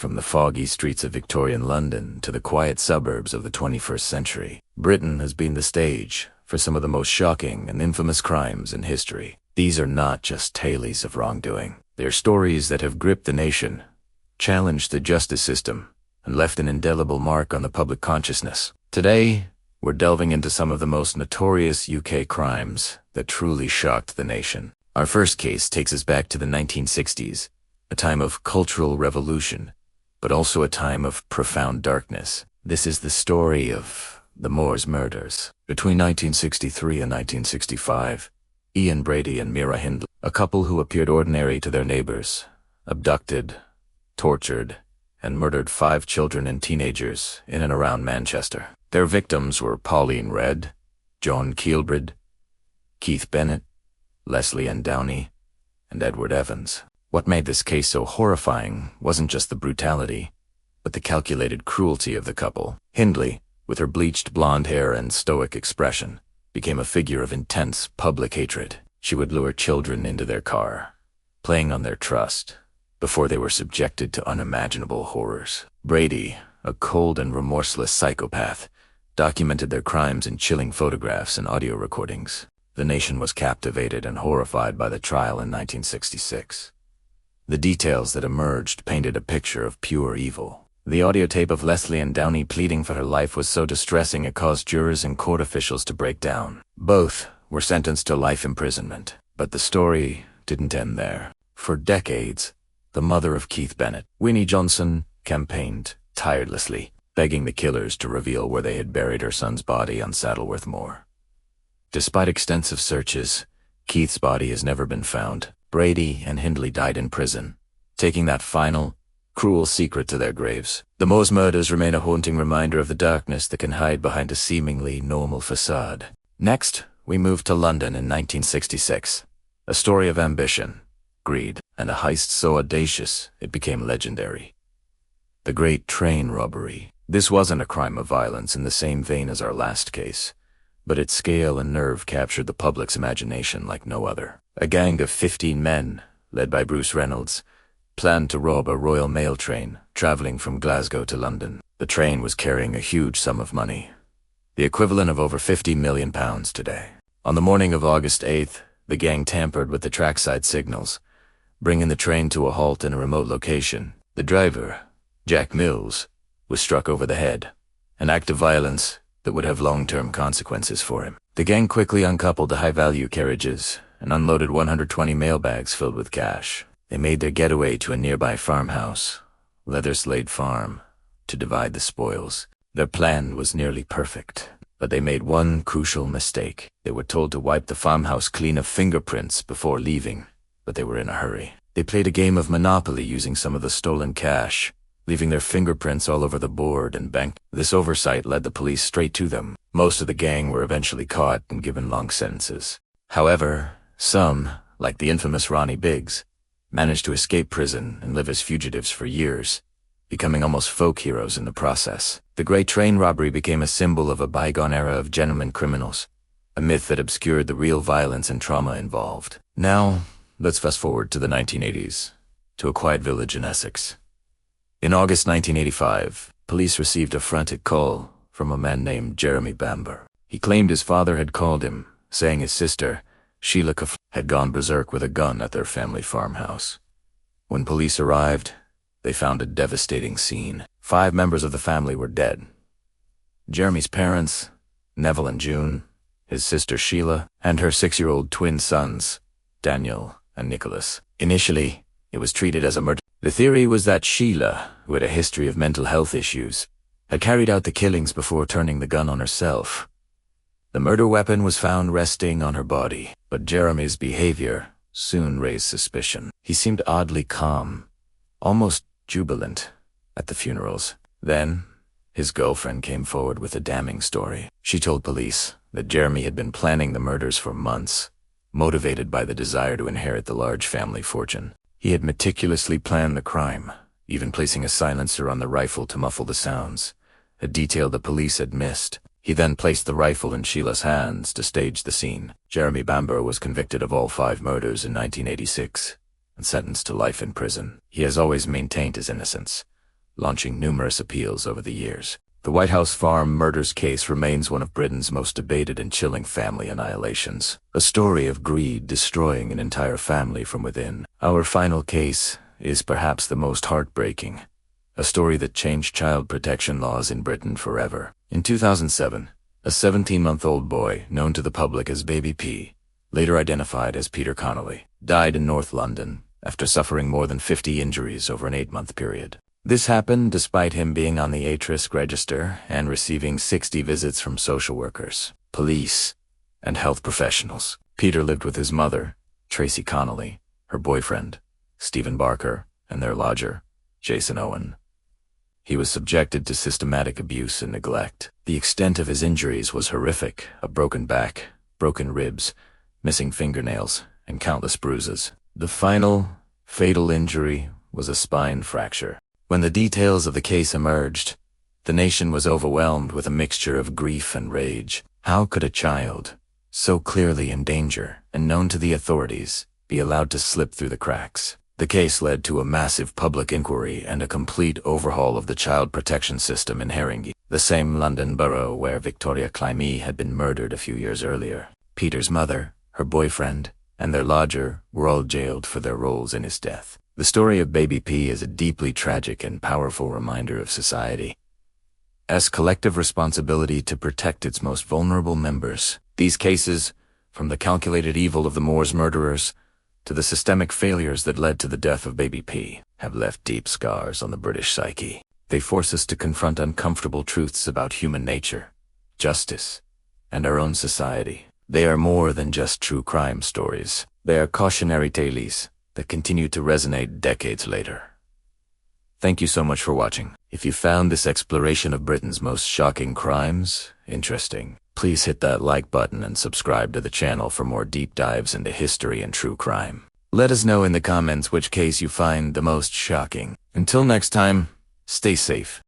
From the foggy streets of Victorian London to the quiet suburbs of the 21st century, Britain has been the stage for some of the most shocking and infamous crimes in history. These are not just tales of wrongdoing. They are stories that have gripped the nation, challenged the justice system, and left an indelible mark on the public consciousness. Today, we're delving into some of the most notorious UK crimes that truly shocked the nation. Our first case takes us back to the 1960s, a time of cultural revolution, but also a time of profound darkness. This is the story of the Moors murders. Between 1963 and 1965, Brady and Myra Hindley, a couple who appeared ordinary to their neighbors, abducted, tortured, and murdered 5 children and teenagers in and around Manchester. Their victims were Pauline Redd, John Keelbred, Keith Bennett, Leslie Ann Downey, and Edward Evans. What made this case so horrifying wasn't just the brutality, but the calculated cruelty of the couple. Hindley, with her bleached blonde hair and stoic expression, became a figure of intense public hatred. She would lure children into their car, playing on their trust, before they were subjected to unimaginable horrors. Brady, a cold and remorseless psychopath, documented their crimes in chilling photographs and audio recordings. The nation was captivated and horrified by the trial in 1966. The details that emerged painted a picture of pure evil. The audio tape of Leslie Ann Downey pleading for her life was so distressing it caused jurors and court officials to break down. Both were sentenced to life imprisonment. But the story didn't end there. For decades, the mother of Keith Bennett, Winnie Johnson, campaigned tirelessly, begging the killers to reveal where they had buried her son's body on Saddleworth Moor. Despite extensive searches, Keith's body has never been found. Brady and Hindley died in prison, taking that final, cruel secret to their graves. The Moors murders remain a haunting reminder of the darkness that can hide behind a seemingly normal facade. Next, we move to London in 1966, a story of ambition, greed, and a heist so audacious it became legendary. The Great Train Robbery. This wasn't a crime of violence in the same vein as our last case, but its scale and nerve captured the public's imagination like no other. A gang of 15 men, led by Bruce Reynolds, planned to rob a Royal Mail train traveling from Glasgow to London. The train was carrying a huge sum of money, the equivalent of over £50 million today. On the morning of August 8th, the gang tampered with the trackside signals, bringing the train to a halt in a remote location. The driver, Jack Mills, was struck over the head, an act of violence that would have long-term consequences for him. The gang quickly uncoupled the high-value carriages and unloaded 120 mailbags filled with cash. They made their getaway to a nearby farmhouse, Leatherslade Farm, to divide the spoils. Their plan was nearly perfect, but they made one crucial mistake. They were told to wipe the farmhouse clean of fingerprints before leaving, but they were in a hurry. They played a game of Monopoly using some of the stolen cash, leaving their fingerprints all over the board and bank. This oversight led the police straight to them. Most of the gang were eventually caught and given long sentences. However, some, like the infamous Ronnie Biggs, managed to escape prison and live as fugitives for years, becoming almost folk heroes in the process. The Great Train Robbery became a symbol of a bygone era of gentlemen criminals, a myth that obscured the real violence and trauma involved. Now, let's fast forward to the 1980s, to a quiet village in Essex. In August 1985, police received a frantic call from a man named Jeremy Bamber. He claimed his father had called him, saying his sister, Sheila had gone berserk with a gun at their family farmhouse. When police arrived, they found a devastating scene. 5 members of the family were dead. Jeremy's parents, Neville and June, his sister Sheila, and her 6-year-old twin sons, Daniel and Nicholas. Initially, it was treated as a murder. The theory was that Sheila, who had a history of mental health issues, had carried out the killings before turning the gun on herself. The murder weapon was found resting on her body, but Jeremy's behavior soon raised suspicion. He seemed oddly calm, almost jubilant, at the funerals. Then, his girlfriend came forward with a damning story. She told police that Jeremy had been planning the murders for months, motivated by the desire to inherit the large family fortune. He had meticulously planned the crime, even placing a silencer on the rifle to muffle the sounds, a detail the police had missed. He then placed the rifle in Sheila's hands to stage the scene. Jeremy Bamber was convicted of all 5 murders in 1986 and sentenced to life in prison. He has always maintained his innocence, launching numerous appeals over the years. The White House Farm murders case remains one of Britain's most debated and chilling family annihilations, a story of greed destroying an entire family from within. Our final case is perhaps the most heartbreaking, a story that changed child protection laws in Britain forever. In 2007, a 17-month-old boy, known to the public as Baby P, later identified as Peter Connolly, died in North London after suffering more than 50 injuries over an 8-month period. This happened despite him being on the at-risk register and receiving 60 visits from social workers, police, and health professionals. Peter lived with his mother, Tracy Connolly, her boyfriend, Stephen Barker, and their lodger, Jason Owen. He was subjected to systematic abuse and neglect. The extent of his injuries was horrific: a broken back, broken ribs, missing fingernails, and countless bruises. The final, fatal injury was a spine fracture. When the details of the case emerged, the nation was overwhelmed with a mixture of grief and rage. How could a child, so clearly in danger and known to the authorities, be allowed to slip through the cracks? The case led to a massive public inquiry and a complete overhaul of the child protection system in Haringey, the same London borough where Victoria Climie had been murdered a few years earlier. Peter's mother, her boyfriend, and their lodger were all jailed for their roles in his death. The story of Baby P is a deeply tragic and powerful reminder of society's collective responsibility to protect its most vulnerable members. These cases, from the calculated evil of the Moors murderers to the systemic failures that led to the death of Baby P, have left deep scars on the British psyche. They force us to confront uncomfortable truths about human nature, justice, and our own society. They are more than just true crime stories. They are cautionary tales that continue to resonate decades later. Thank you so much for watching. If you found this exploration of Britain's most shocking crimes interesting, please hit that like button and subscribe to the channel for more deep dives into history and true crime. Let us know in the comments which case you find the most shocking. Until next time, stay safe.